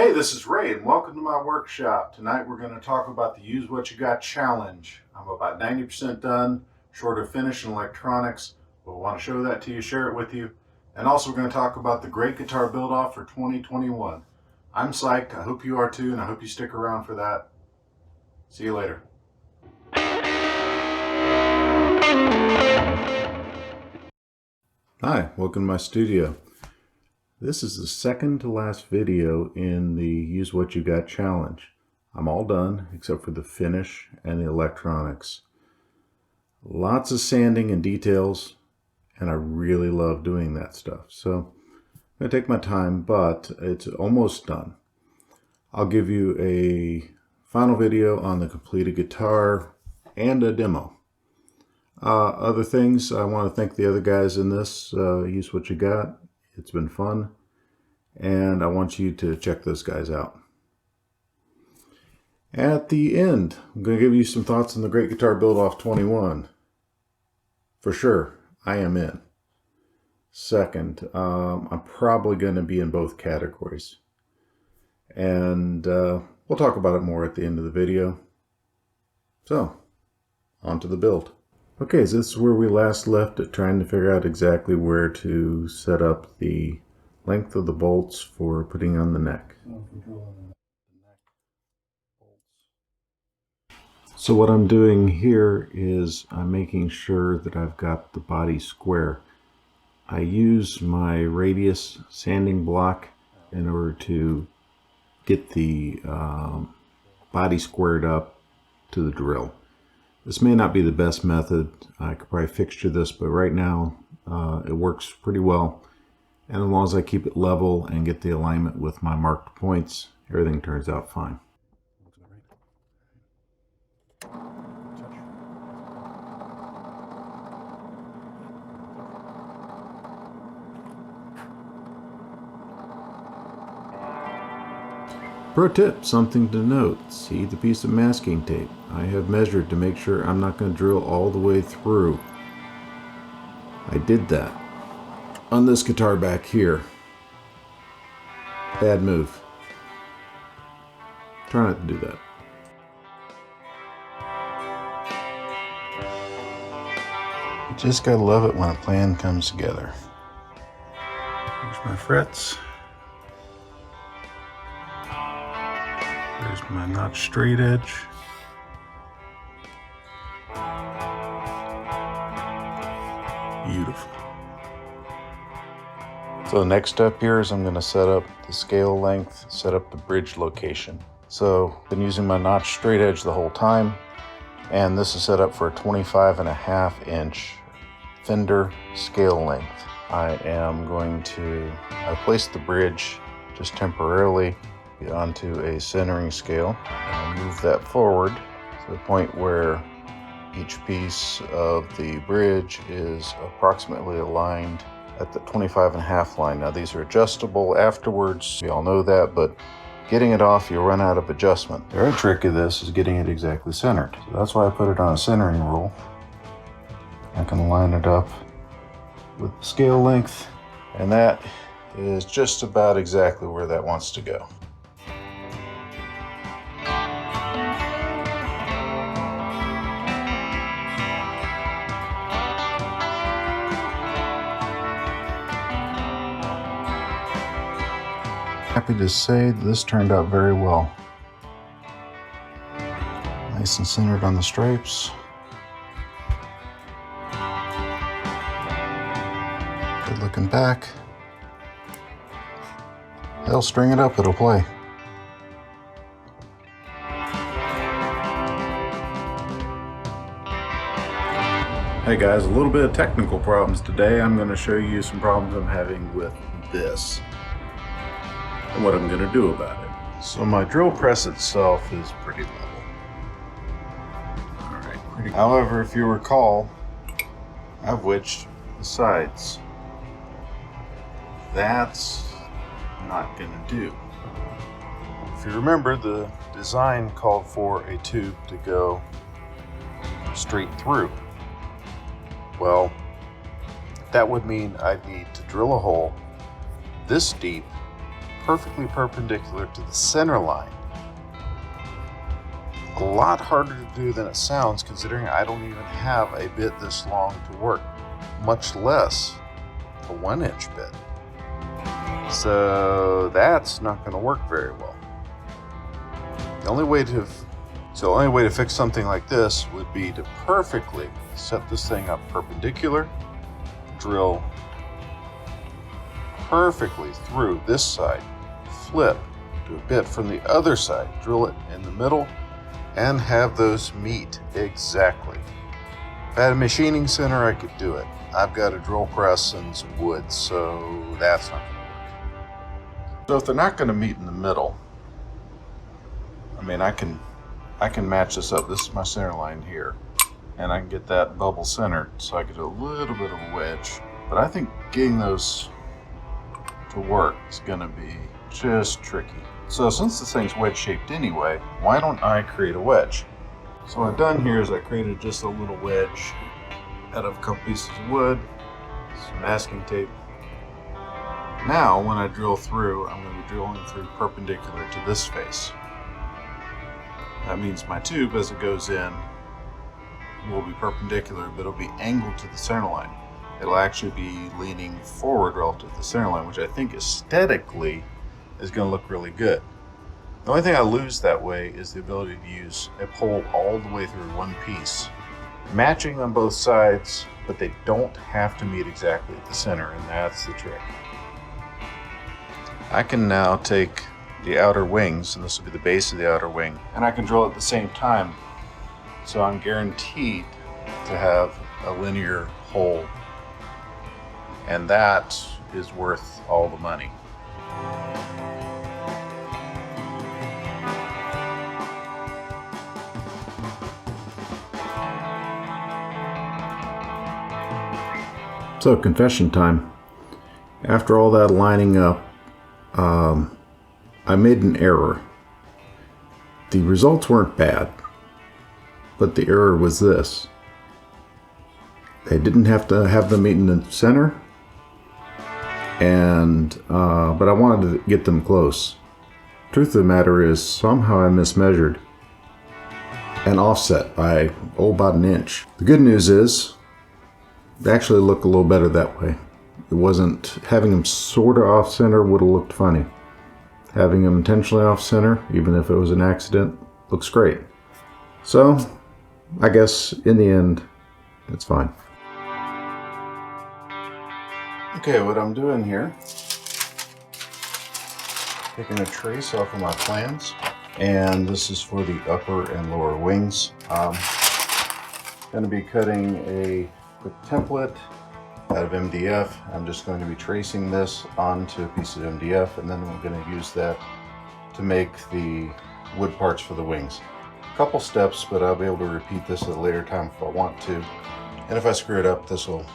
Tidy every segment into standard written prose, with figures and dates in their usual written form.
Hey, this is Ray and welcome to my workshop. Tonight we're going to talk about the Use What You Got challenge. I'm about 90% done, short of finish in electronics, but I want to show that to you, share it with you. And also we're going to talk about the great guitar build-off for 2021. I'm psyched, I hope you are too, and I hope you stick around for that. See you later. Hi, welcome to my studio. This is the second to last video in the Use What You Got challenge. I'm all done except for the finish and the electronics. Lots of sanding and details, and I really love doing that stuff. So I'm going to take my time, but it's almost done. I'll give you a final video on the completed guitar and a demo. Other things, I want to thank the other guys in this Use What You Got. It's been fun, and I want you to check those guys out. At the end, I'm going to give you some thoughts on the Great Guitar Build-Off 21. For sure, I am in. Second, I'm probably going to be in both categories. And we'll talk about it more at the end of the video. So, on to the build. Okay, so this is where we last left it, trying to figure out exactly where to set up the length of the bolts for putting on the neck. So what I'm doing here is I'm making sure that I've got the body square. I use my radius sanding block in order to get the body squared up to the drill. This may not be the best method. I could probably fixture this, but right now it works pretty well. And as long as I keep it level and get the alignment with my marked points, everything turns out fine. Pro tip, something to note, see the piece of masking tape. I have measured to make sure I'm not going to drill all the way through. I did that on this guitar back here. Bad move. Try not to do that. You just gotta love it when a plan comes together. Here's my frets. There's my notch straight edge. Beautiful. So the next step here is I'm going to set up the scale length, set up the bridge location. So I've been using my notch straight edge the whole time, and this is set up for a 25.5 inch fender scale length. I am going to place the bridge just temporarily onto a centering scale and move that forward to the point where each piece of the bridge is approximately aligned at the 25.5 line. Now these are adjustable afterwards, we all know that, but getting it off, you'll run out of adjustment. The other trick of this is getting it exactly centered. So that's why I put it on a centering rule. I can line it up with the scale length, and that is just about exactly where that wants to go. Happy to say this turned out very well. Nice and centered on the stripes. Good looking back. They'll string it up, it'll play. Hey guys, a little bit of technical problems today. I'm going to show you some problems I'm having with this and what I'm going to do about it. So my drill press itself is pretty level. Alright, however, if you recall, I've wedged the sides. That's not going to do. If you remember, the design called for a tube to go straight through. Well, that would mean I'd need to drill a hole this deep perfectly perpendicular to the center line. A lot harder to do than it sounds, considering I don't even have a bit this long to work, much less a 1-inch bit. So that's not going to work very well. The only way to fix something like this would be to perfectly set this thing up perpendicular, drill perfectly through this side, flip, do a bit from the other side, drill it in the middle, and have those meet exactly. If I had a machining center, I could do it. I've got a drill press and some wood, so that's not going to work. So if they're not going to meet in the middle, I mean, I can match this up. This is my center line here, and I can get that bubble centered, so I get a little bit of a wedge. But I think getting those to work is going to be just tricky. So since this thing's wedge shaped anyway, why don't I create a wedge? So what I've done here is I created just a little wedge out of a couple pieces of wood, some masking tape. Now when I drill through, I'm going to be drilling through perpendicular to this face. That means my tube as it goes in will be perpendicular, but it'll be angled to the center line. It'll actually be leaning forward relative to the center line, which I think aesthetically is going to look really good. The only thing I lose that way is the ability to use a pole all the way through one piece, matching on both sides, but they don't have to meet exactly at the center, and that's the trick. I can now take the outer wings, and this will be the base of the outer wing, and I can drill at the same time, so I'm guaranteed to have a linear hole, and that is worth all the money. So, confession time. After all that lining up, I made an error. The results weren't bad, but the error was this. I didn't have to have them meet in the center, but I wanted to get them close. Truth of the matter is, somehow I mismeasured and offset by about an inch. The good news is, they actually look a little better that way. It wasn't, having them sort of off center would have looked funny. Having them intentionally off center, even if it was an accident, looks great. So, I guess in the end, it's fine. Okay, what I'm doing here, taking a trace off of my plans, and this is for the upper and lower wings. I'm going to be cutting a quick template out of MDF. I'm just going to be tracing this onto a piece of MDF, and then we're going to use that to make the wood parts for the wings. A couple steps, but I'll be able to repeat this at a later time if I want to. And if I screw it up, this will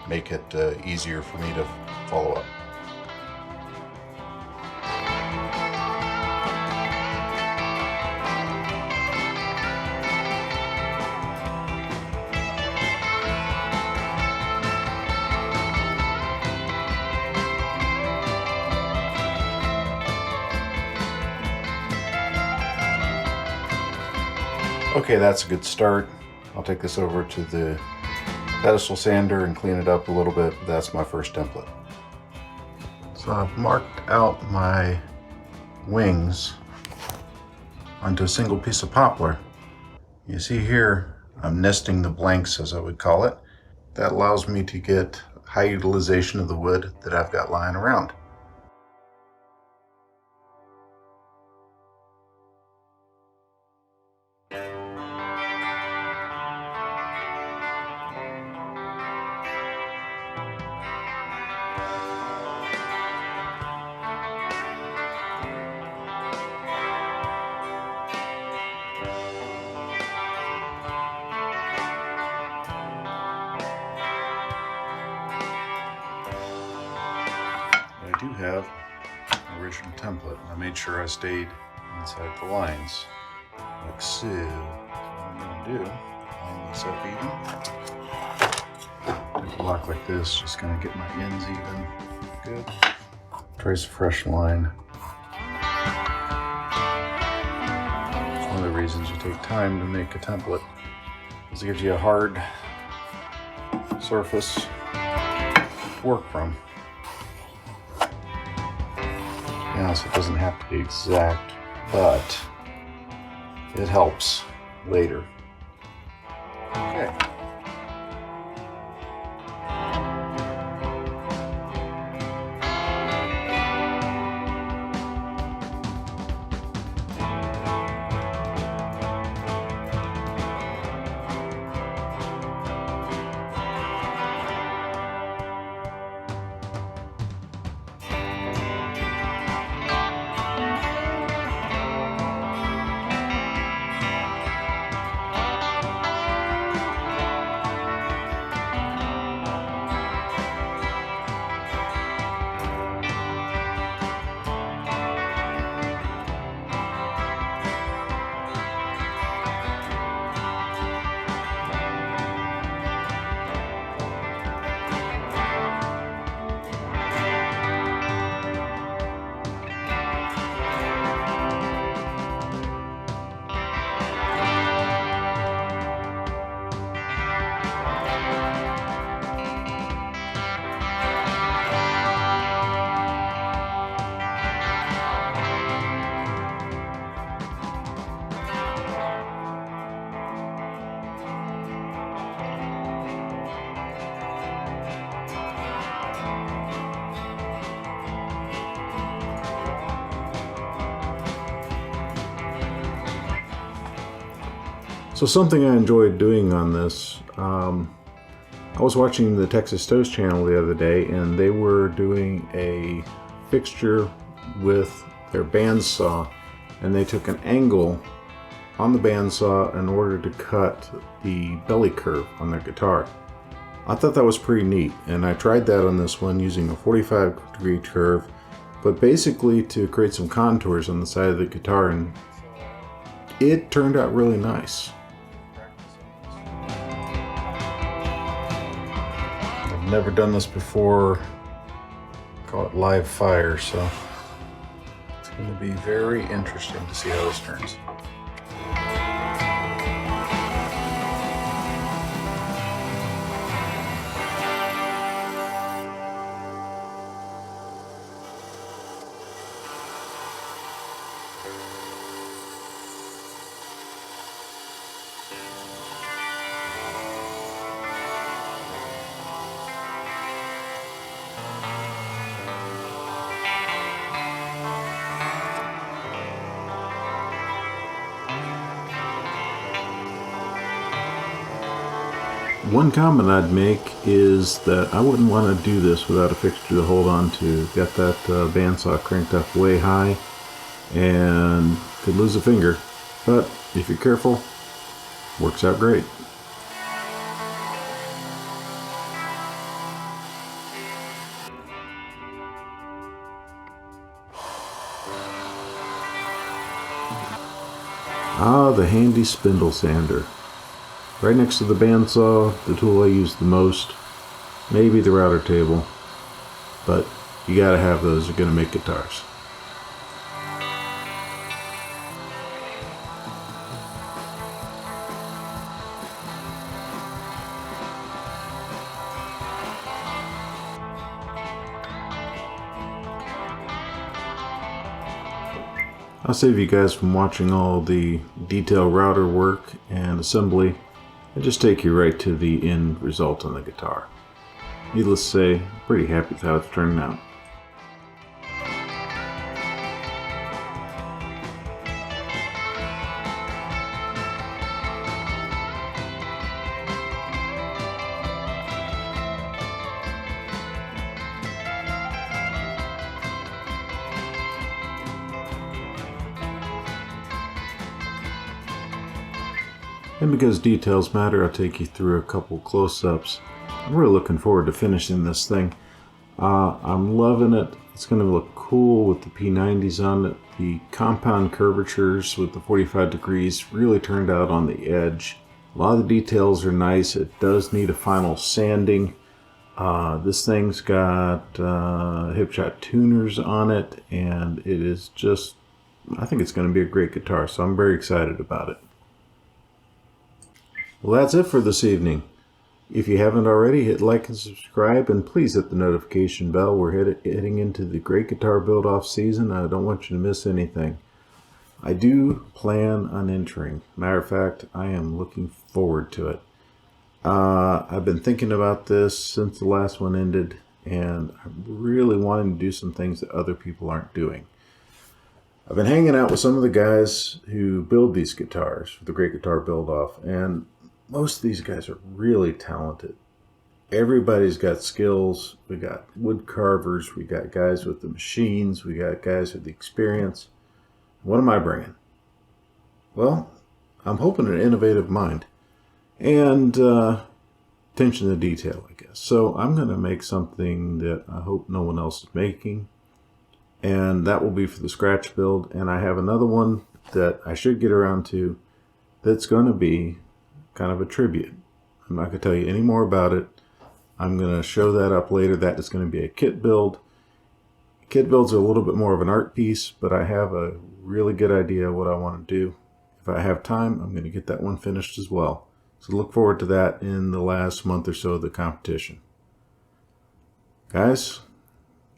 make it easier for me to follow up. Okay, that's a good start. I'll take this over to the pedestal sander and clean it up a little bit. That's my first template. So I've marked out my wings onto a single piece of poplar. You see here, I'm nesting the blanks, as I would call it. That allows me to get high utilization of the wood that I've got lying around. I do have an original template. I made sure I stayed inside the lines, like so. What I'm going to do, line this up even. Take a block like this, just going to get my ends even. Good. Trace a fresh line reasons you take time to make a template is it gives you a hard surface to work from. So it doesn't have to be exact, but it helps later. Okay. So something I enjoyed doing on this, I was watching the Texas Toast channel the other day, and they were doing a fixture with their bandsaw, and they took an angle on the bandsaw in order to cut the belly curve on their guitar. I thought that was pretty neat, and I tried that on this one using a 45-degree curve, but basically to create some contours on the side of the guitar, and it turned out really nice. Never done this before. Call it live fire, so it's going to be very interesting to see how this turns. One comment I'd make is that I wouldn't want to do this without a fixture to hold on to. Got that bandsaw cranked up way high and could lose a finger, but if you're careful, works out great. The handy spindle sander. Right next to the bandsaw, the tool I use the most, maybe the router table, but you gotta have those, you're gonna make guitars. I'll save you guys from watching all the detail router work and assembly and just take you right to the end result on the guitar. Needless to say, I'm pretty happy with how it's turning out. And because details matter, I'll take you through a couple close-ups. I'm really looking forward to finishing this thing. I'm loving it. It's going to look cool with the P90s on it. The compound curvatures with the 45 degrees really turned out on the edge. A lot of the details are nice. It does need a final sanding. This thing's got hip shot tuners on it, and it is just I think it's going to be a great guitar, so I'm very excited about it. Well, that's it for this evening. If you haven't already, hit like and subscribe, and please hit the notification bell. We're heading into the great guitar build-off season. I don't want you to miss anything. I do plan on entering. Matter of fact, I am looking forward to it. I've been thinking about this since the last one ended, and I'm really wanting to do some things that other people aren't doing. I've been hanging out with some of the guys who build these guitars for the Great Guitar Build-Off, and most of these guys are really talented. Everybody's got skills. We got wood carvers, we got guys with the machines, we got guys with the experience. What am I bringing? Well, I'm hoping an innovative mind and attention to detail, I guess. So I'm going to make something that I hope no one else is making, and that will be for the scratch build. And I have another one that I should get around to that's going to be kind of a tribute. I'm not going to tell you any more about it. I'm going to show that up later. That is going to be a kit build. Kit builds are a little bit more of an art piece, but I have a really good idea of what I want to do. If I have time, I'm going to get that one finished as well. So look forward to that in the last month or so of the competition. Guys,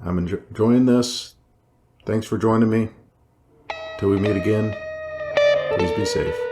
I'm enjoying this. Thanks for joining me. Till we meet again, please be safe.